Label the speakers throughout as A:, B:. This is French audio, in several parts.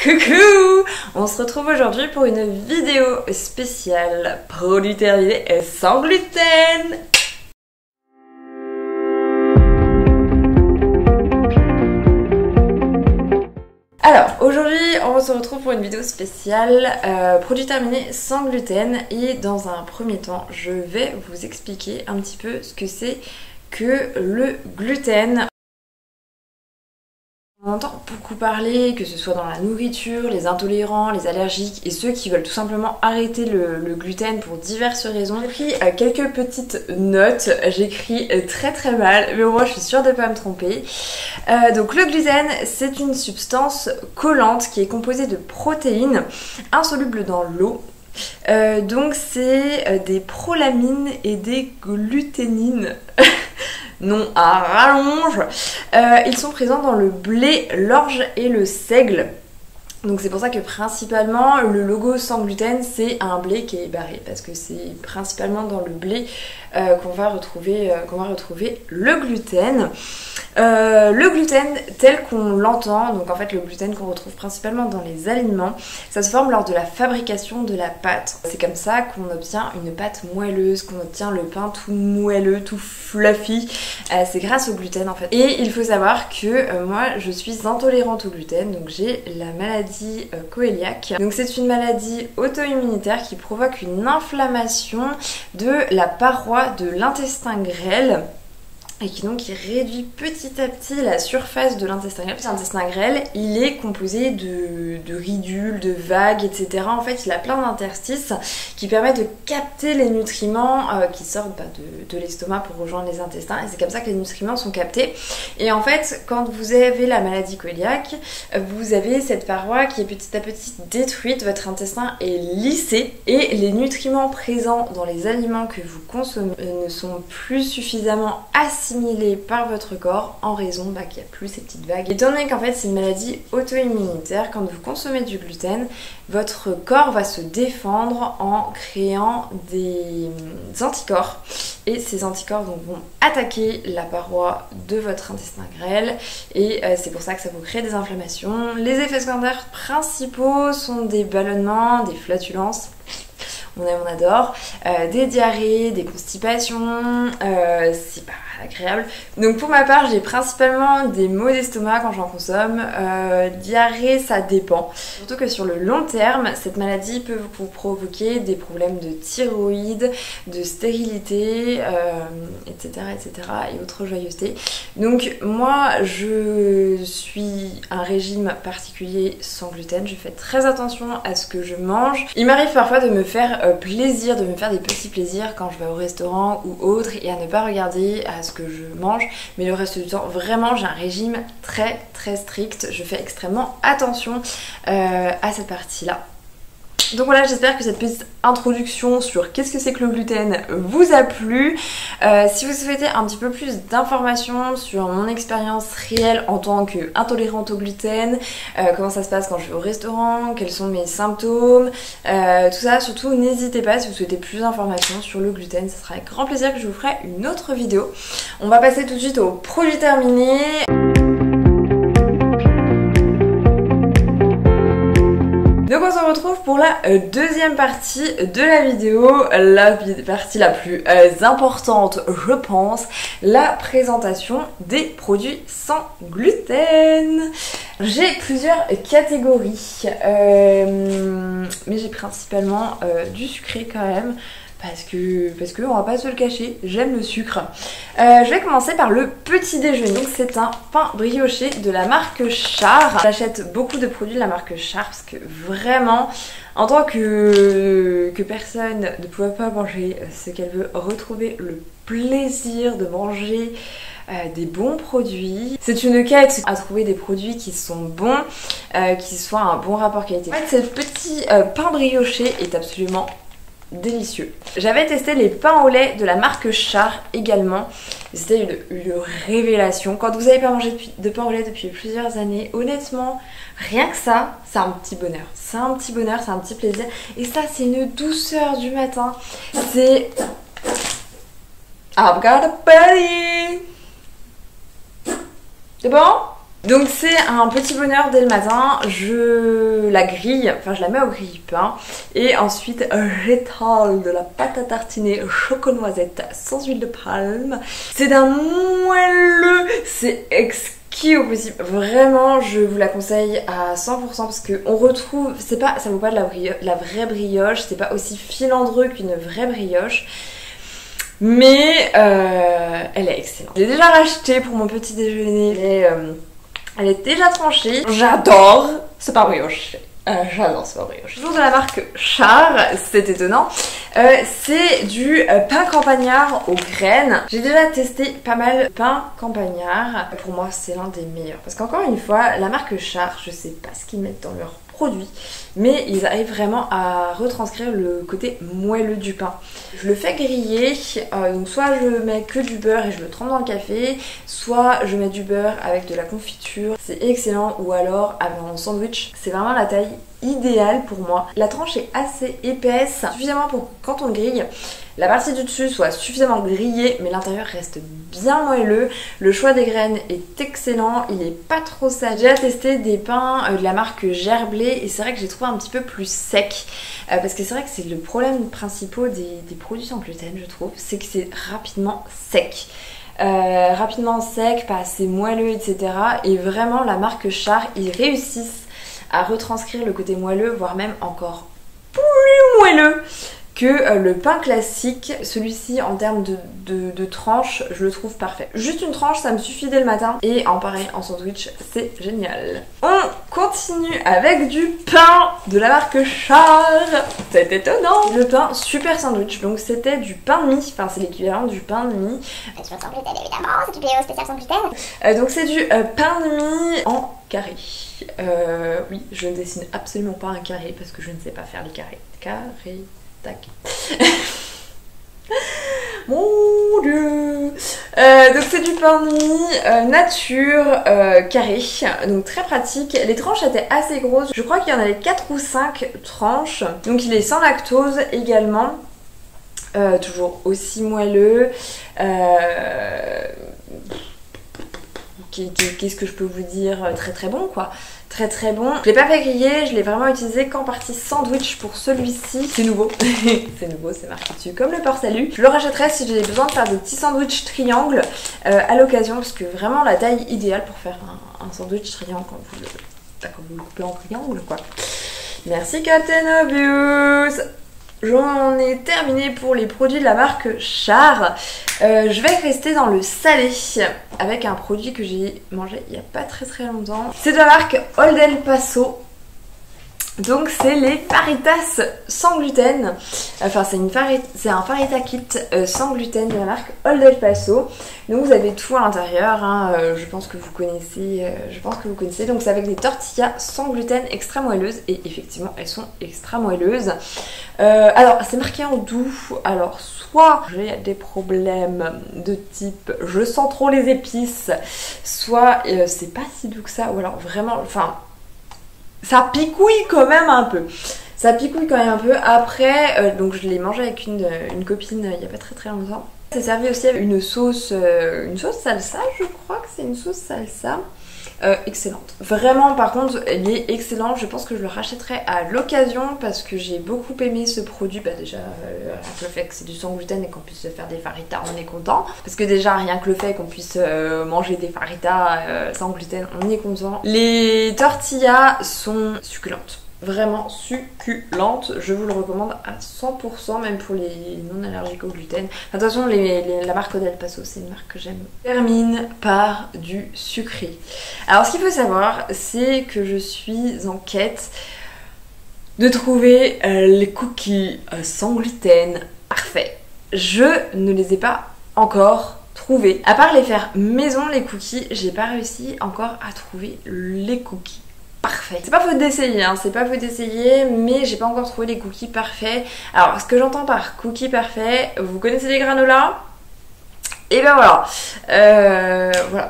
A: Coucou! On se retrouve aujourd'hui pour une vidéo spéciale produits terminés et sans gluten. Alors aujourd'hui on se retrouve pour une vidéo spéciale produits terminés sans gluten, et dans un premier temps je vais vous expliquer un petit peu ce que c'est que le gluten. On entend beaucoup parler, que ce soit dans la nourriture, les intolérants, les allergiques et ceux qui veulent tout simplement arrêter le gluten pour diverses raisons. J'ai pris quelques petites notes, j'écris très mal, mais au moins je suis sûre de ne pas me tromper. Donc le gluten, c'est une substance collante qui est composée de protéines insolubles dans l'eau. Donc c'est des prolamines et des gluténines. Non à rallonge. Ils sont présents dans le blé, l'orge et le seigle. Donc c'est pour ça que principalement le logo sans gluten, c'est un blé qui est barré, parce que c'est principalement dans le blé qu'on va retrouver le gluten. Le gluten tel qu'on l'entend, donc en fait le gluten qu'on retrouve principalement dans les aliments, ça se forme lors de la fabrication de la pâte. C'est comme ça qu'on obtient une pâte moelleuse, qu'on obtient le pain tout moelleux, tout fluffy. C'est grâce au gluten en fait. Et il faut savoir que moi je suis intolérante au gluten, donc j'ai la maladie cœliaque. Donc c'est une maladie auto-immunitaire qui provoque une inflammation de la paroi de l'intestin grêle, et qui donc réduit petit à petit la surface de l'intestin grêle. L'intestin grêle, il est composé de ridules, de vagues, etc. En fait, il a plein d'interstices qui permettent de capter les nutriments qui sortent de l'estomac pour rejoindre les intestins. Et c'est comme ça que les nutriments sont captés. Et en fait, quand vous avez la maladie cœliaque, vous avez cette paroi qui est petit à petit détruite, votre intestin est lissé, et les nutriments présents dans les aliments que vous consommez ne sont plus suffisamment assimilés par votre corps en raison qu'il n'y a plus ces petites vagues. Étant donné qu'en fait c'est une maladie auto-immunitaire, quand vous consommez du gluten, votre corps va se défendre en créant des anticorps, et ces anticorps donc vont attaquer la paroi de votre intestin grêle, et c'est pour ça que ça vous crée des inflammations. Les effets secondaires principaux sont des ballonnements, des flatulences, on aime, on adore, des diarrhées, des constipations, c'est pas agréable. Donc pour ma part, j'ai principalement des maux d'estomac quand j'en consomme. Diarrhée, ça dépend. Surtout que sur le long terme, cette maladie peut vous provoquer des problèmes de thyroïde, de stérilité, etc., et autres joyeusetés. Donc moi, je suis un régime particulier sans gluten. Je fais très attention à ce que je mange. Il m'arrive parfois de me faire plaisir, de me faire des petits plaisirs quand je vais au restaurant ou autre, et à ne pas regarder à ce que je mange, mais le reste du temps vraiment j'ai un régime très strict. Je fais extrêmement attention à cette partie là. Donc voilà, j'espère que cette petite introduction sur qu'est-ce que c'est que le gluten vous a plu. Si vous souhaitez un petit peu plus d'informations sur mon expérience réelle en tant qu'intolérante au gluten, comment ça se passe quand je vais au restaurant, quels sont mes symptômes, tout ça, surtout n'hésitez pas si vous souhaitez plus d'informations sur le gluten, ce sera avec grand plaisir que je vous ferai une autre vidéo. On va passer tout de suite aux produits terminés. Donc on se retrouve pour la deuxième partie de la vidéo, la partie la plus importante je pense, la présentation des produits sans gluten. J'ai plusieurs catégories, mais j'ai principalement du sucré quand même. Parce que on va pas se le cacher, j'aime le sucre. Je vais commencer par le petit déjeuner. Donc c'est un pain brioché de la marque Char. J'achète beaucoup de produits de la marque Char parce que vraiment, en tant que personne ne pouvant pas manger ce qu'elle veut, retrouver le plaisir de manger des bons produits. C'est une quête à trouver des produits qui sont bons, qui soient un bon rapport qualité. En fait, ce petit pain brioché est absolument délicieux. J'avais testé les pains au lait de la marque Char également. C'était une révélation. Quand vous n'avez pas mangé de pain au lait depuis plusieurs années, honnêtement, rien que ça, c'est un petit bonheur. C'est un petit bonheur, c'est un petit plaisir. Et ça, c'est une douceur du matin. C'est... I've got a buddy! C'est bon? Donc c'est un petit bonheur dès le matin, je la grille, enfin je la mets au grille-pain et ensuite j'étale de la pâte à tartiner choco-noisette sans huile de palme. C'est d'un moelleux, c'est exquis au possible, vraiment je vous la conseille à 100% parce qu'on retrouve, c'est pas, ça vaut pas de la vraie brioche, c'est pas aussi filandreux qu'une vraie brioche. Mais elle est excellente. Je l'ai déjà rachetée pour mon petit déjeuner. Elle est déjà tranchée. J'adore ce pain brioche. J'adore ce pain brioche. Toujours de la marque Char, c'est étonnant. C'est du pain campagnard aux graines. J'ai déjà testé pas mal de pain campagnard. Pour moi, c'est l'un des meilleurs. Parce qu'encore une fois, la marque Char, je sais pas ce qu'ils mettent dans leurs produits, mais ils arrivent vraiment à retranscrire le côté moelleux du pain. Je le fais griller, donc soit je mets que du beurre et je le trempe dans le café, soit je mets du beurre avec de la confiture, c'est excellent, ou alors en sandwich, c'est vraiment la taille idéale pour moi. La tranche est assez épaisse, suffisamment pour que quand on le grille, la partie du dessus soit suffisamment grillée mais l'intérieur reste bien moelleux. Le choix des graines est excellent, il est pas trop sale. J'ai testé des pains de la marque Gerblé et c'est vrai que j'ai trouvé un petit peu plus sec parce que c'est vrai que c'est le problème principal des produits sans gluten, je trouve, c'est que c'est rapidement sec. Rapidement sec, pas assez moelleux, etc. Et vraiment la marque Char, ils réussissent à retranscrire le côté moelleux, voire même encore plus moelleux que le pain classique. Celui-ci en termes de tranche, je le trouve parfait. Juste une tranche, ça me suffit dès le matin. Et en pareil, en sandwich, c'est génial. On continue avec du pain de la marque Char. C'est étonnant. Le pain super sandwich, donc c'était du pain de mie. Enfin, c'est l'équivalent du pain de mie.
B: Sans gluten évidemment, c'est du PO spécial sans gluten.
A: Donc c'est du pain de mie en carré. Oui, je ne dessine absolument pas un carré parce que je ne sais pas faire les carrés. Carré. Tac. Mon dieu. Donc c'est du pain de mie nature carré, donc très pratique. Les tranches étaient assez grosses, je crois qu'il y en avait 4 ou 5 tranches. Donc il est sans lactose également, toujours aussi moelleux. Qu'est-ce que je peux vous dire, très très bon quoi. Très très bon. Je l'ai pas fait griller, je l'ai vraiment utilisé qu'en partie sandwich pour celui-ci. C'est nouveau. C'est nouveau, c'est marqué dessus comme le port salut. Je le rachèterai si j'ai besoin de faire des petits sandwichs triangles à l'occasion, parce que vraiment la taille idéale pour faire un sandwich triangle quand vous le coupez en triangle quoi. Merci Captain Obvious. J'en ai terminé pour les produits de la marque Char. Je vais rester dans le salé avec un produit que j'ai mangé il n'y a pas très longtemps. C'est de la marque Old El Paso. Donc c'est les faritas sans gluten. Enfin c'est un farita kit sans gluten de la marque Old El Paso. Donc vous avez tout à l'intérieur, hein. Je pense que vous connaissez. Donc c'est avec des tortillas sans gluten extra moelleuses. Et effectivement elles sont extra moelleuses. Alors c'est marqué en doux. Alors soit j'ai des problèmes de type je sens trop les épices, soit c'est pas si doux que ça, ou alors vraiment, enfin ça picouille quand même un peu. Ça picouille quand même un peu. Après, donc je l'ai mangé avec une copine il n'y a pas très longtemps. C'est servi aussi avec une sauce salsa, je crois que c'est une sauce salsa. Excellente. Vraiment, par contre, elle est excellente. Je pense que je le rachèterai à l'occasion parce que j'ai beaucoup aimé ce produit. Bah déjà, le fait que c'est du sans gluten et qu'on puisse faire des faritas, on est content. Parce que déjà, rien que le fait qu'on puisse manger des faritas sans gluten, on est content. Les tortillas sont succulentes. Vraiment succulente, je vous le recommande à 100%, même pour les non allergiques au gluten. Enfin, de toute façon, la marque Old El Paso, c'est une marque que j'aime. Je termine par du sucré. Alors, ce qu'il faut savoir, c'est que je suis en quête de trouver les cookies sans gluten parfaits. Je ne les ai pas encore trouvés. À part les faire maison, les cookies, j'ai pas réussi encore à trouver les cookies parfait. C'est pas faute d'essayer, hein, c'est pas faute d'essayer, mais j'ai pas encore trouvé les cookies parfaits. Alors, ce que j'entends par cookies parfaits, vous connaissez les granolas? Et ben voilà.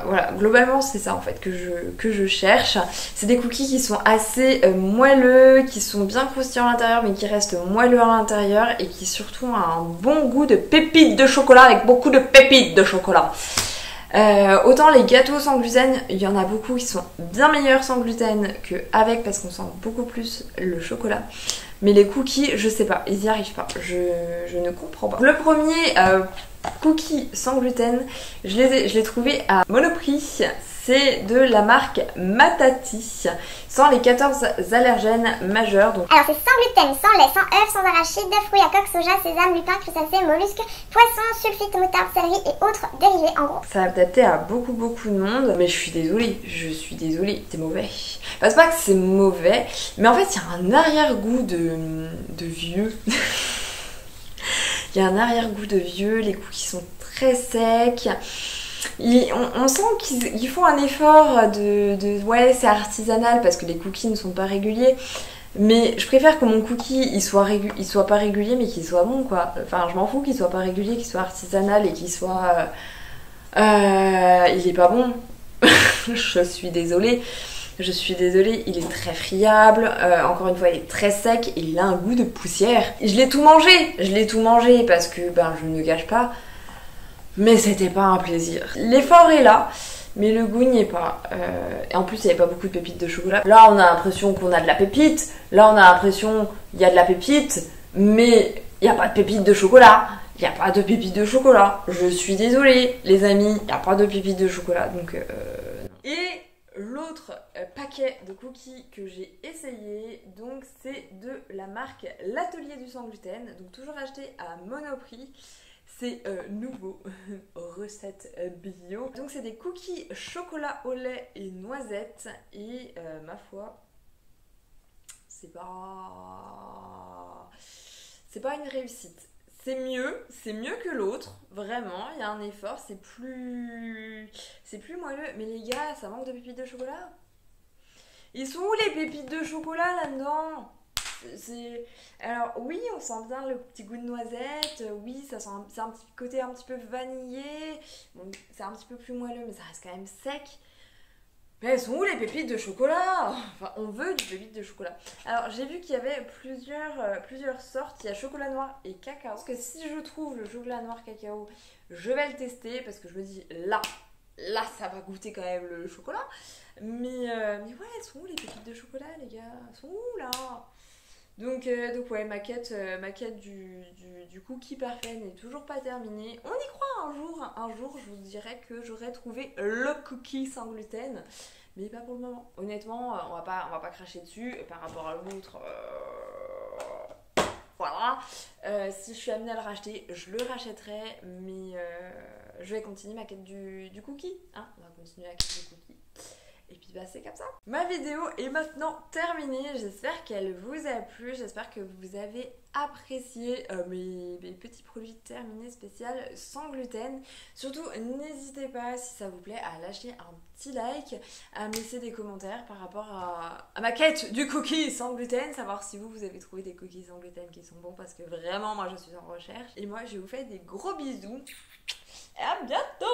A: Voilà, globalement c'est ça en fait que je cherche. C'est des cookies qui sont assez moelleux, qui sont bien croustillants à l'intérieur, mais qui restent moelleux à l'intérieur et qui surtout ont un bon goût de pépites de chocolat, avec beaucoup de pépites de chocolat. Autant les gâteaux sans gluten, il y en a beaucoup qui sont bien meilleurs sans gluten qu'avec parce qu'on sent beaucoup plus le chocolat. Mais les cookies, je sais pas, ils n'y arrivent pas. Je ne comprends pas. Le premier cookie sans gluten, je l'ai trouvé à Monoprix. C'est de la marque Matati, sans les 14 allergènes majeurs. Donc...
B: Alors c'est sans gluten, sans lait, sans œufs, sans arachides, de fruits à coque, soja, sésame, lupin, crustacés, mollusques, poissons, sulfite, moutarde, céleri et autres dérivés en gros.
A: Ça va adapter à beaucoup de monde, mais je suis désolée, c'est mauvais. Enfin, c'est pas que c'est mauvais, mais en fait il y a un arrière-goût de vieux. Il y a un arrière-goût de vieux, les cookies sont très secs. On sent qu'ils font un effort ouais, c'est artisanal parce que les cookies ne sont pas réguliers, mais je préfère que mon cookie il soit pas régulier mais qu'il soit bon quoi. Enfin je m'en fous qu'il soit pas régulier, qu'il soit artisanal et qu'il soit il est pas bon. Je suis désolée, il est très friable, encore une fois il est très sec et il a un goût de poussière. Je l'ai tout mangé parce que ben je ne le cache pas. Mais c'était pas un plaisir. L'effort est là, mais le goût n'y est pas. Et en plus, il n'y avait pas beaucoup de pépites de chocolat. Là, on a l'impression qu'on a de la pépite. Là, on a l'impression qu'il y a de la pépite, mais il n'y a pas de pépite de chocolat. Il n'y a pas de pépite de chocolat. Je suis désolée, les amis, il n'y a pas de pépite de chocolat. Donc, Et l'autre paquet de cookies que j'ai essayé, donc c'est de la marque L'Atelier du Sans Gluten. Donc, toujours acheté à Monoprix. C'est nouveau, recette bio. Donc c'est des cookies chocolat au lait et noisettes. Et ma foi, c'est pas une réussite. C'est mieux que l'autre, vraiment. Il y a un effort, c'est plus moelleux. Mais les gars, ça manque de pépites de chocolat. Ils sont où les pépites de chocolat là-dedans ? Alors oui, on sent bien le petit goût de noisette, oui, c'est un petit côté un petit peu vanillé, bon, c'est un petit peu plus moelleux, mais ça reste quand même sec. Mais elles sont où les pépites de chocolat ? Enfin, on veut du pépite de chocolat. Alors j'ai vu qu'il y avait plusieurs sortes, il y a chocolat noir et cacao. Parce que si je trouve le chocolat noir cacao, je vais le tester parce que je me dis là ça va goûter quand même le chocolat. Mais ouais, elles sont où les pépites de chocolat les gars ? Elles sont où là ? Donc ouais, ma quête du cookie parfait n'est toujours pas terminée. On y croit un jour je vous dirais que j'aurai trouvé le cookie sans gluten, mais pas pour le moment. Honnêtement, on va pas cracher dessus par rapport à l'autre. Voilà. Si je suis amenée à le racheter, je le rachèterai, mais je vais continuer ma quête du cookie. Hein, on va continuer la quête du cookie. Et puis bah c'est comme ça. Ma vidéo est maintenant terminée, j'espère qu'elle vous a plu, j'espère que vous avez apprécié mes petits produits terminés spécial sans gluten. Surtout n'hésitez pas si ça vous plaît à lâcher un petit like, à me laisser des commentaires par rapport à ma quête du cookie sans gluten, savoir si vous avez trouvé des cookies sans gluten qui sont bons parce que vraiment moi je suis en recherche. Et moi je vous fais des gros bisous et à bientôt.